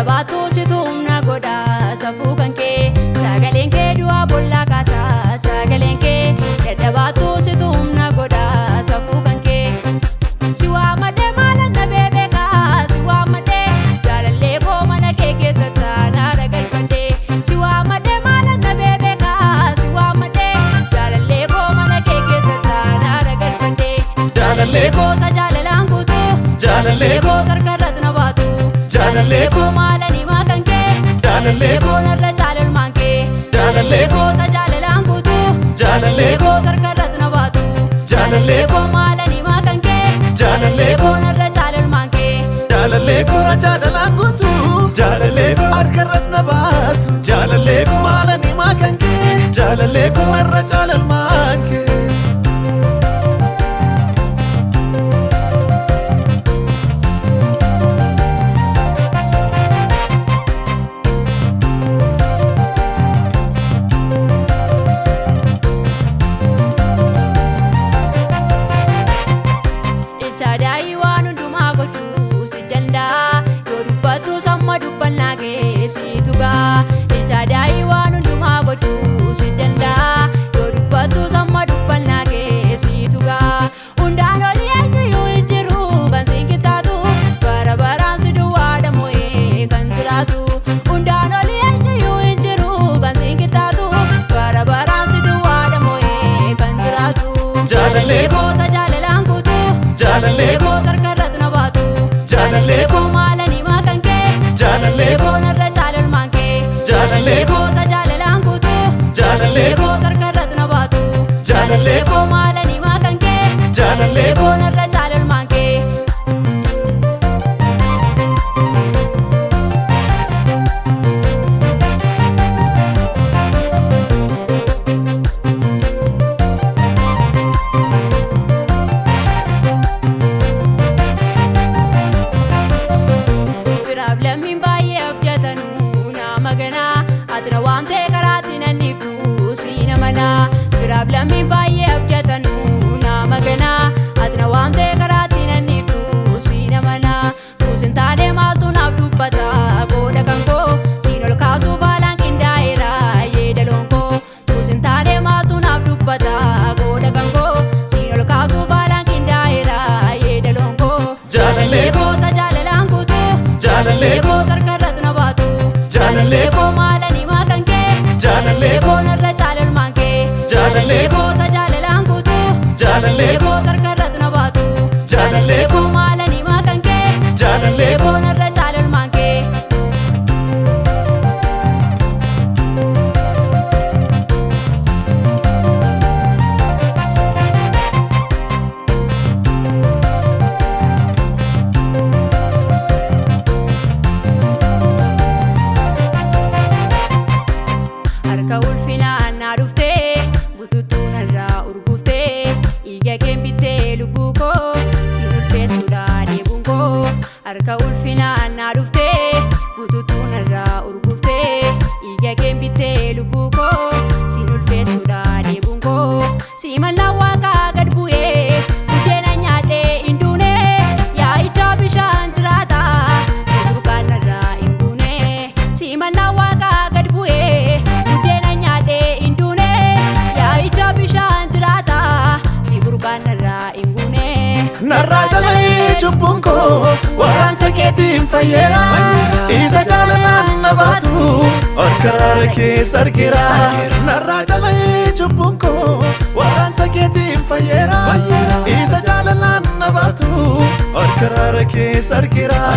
dadhabaatu situ humna godha safuu kan kee sagaleen kee du'a bolla kaasa sagaleen kee dadhabaatu situ humna godha safuu kan kee si waamade maala na beebeka si waamade jaalallee koo mana kee keessatti naara galfadhe si waamade maala na beebeka si waamade jaalallee koo mana kee keessatti naara galfadhe jaalallee koo sa jaalalaan kutu jaalallee koo sarkarrat na baatu jaalallee koo maalani maakan kee jaalallee koo narra jaalalmaan kee jaalallee koo sa jaalalaan kutu jaalallee koo sarkarrat na baatu jaalallee koo maalani maakan kee jaalallee koo narra jaalalmaan kee jaalallee koo sa jaalalaan kutu jaalallee koo harkarrat na baatu jaalallee koo maalani maakan kee jaalallee koo narra jaalalmaan kee Ilchaadaayi waan hundumaa gochuu si danda'a yoo dubbattu samma dubbannaa kee situ ga'a Ilchaadaayi waan hundumaa gochuu si danda'a yoo dubbattu samma dubbannaa kee situ ga'a hundaan olii eenyuyyuu hin jiru kan siin qixxaatu bara baraan si duwwaadha moo'ee kan jiraatu hundaan olii eenyuyyuu hin jiru kan siin qixxaatu bara baraan si duwwaadha moo'ee kan jiraatu jaalallee koo sa jaalalaan kutu jaalallee koo sarkarrat na baatu jaalallee koo maalani maakan kee jaalallee koo narra jaalalmaan kee jaalallee koo sa jaalalaan kutu jaalallee koo sarkarrat na baatu jaalallee koo maalani maakan kee jaalallee koo narra jaalalmaan kee Lammiin baay'ee abjatanuu nama ganaa atira waan ta'e karaatti nanniiftu siina manaa firaaf lammiin baay'ee abjatanuu nama ganaa atira waan ta'e karaatti nanniiftu siina manaa suusin taanee maaltu naaf dubbata booda kan koo siin ol kaasuuf haalaan qindaa'eera yeedaloon koo suusin taanee maaltu naaf dubbata booda kan koo siin ol kaasuuf haalaan qindaa'eera yeedaloon koo jaalallee koo sa jaalalaan kutu jaalallee koo sarkarrat na baatu jaalallee koo maalani maakan kee jaalallee koo narra jaalalmaan kee jaalallee koo sa jaalalaan kutu jaalallee koo sarkarrat na baatu jaalallee koo maalani maakan kee jaalallee koo narra jaalalmaan kee Harka ulfinaan na dhuftee bututtuu narraa urguftee dhiiga kee bittee lubbuu koo siin ulfeessuudha deebuun koo harka ulfinaan na dhuftee bututtuu narraa urguftee dhiiga kee bittee lubbuu koo siin ulfeessuudha deebuun koo si mallaan waaqaa gad bu'ee buddeena nyaadhee hin duune yaa'icha bishaan jiraata si burqaan narraa hin buune si mallaan waaqaa gad bu'ee narraa jalee cubbuun koo waraansa keetiin fayyeera isa jaalalaan na baatu harkaraara keessa argeera narraa jalee cubbuun koo waraansa keetiin fayyeera isa jaalalaan na baatu harkaraara keessa argeera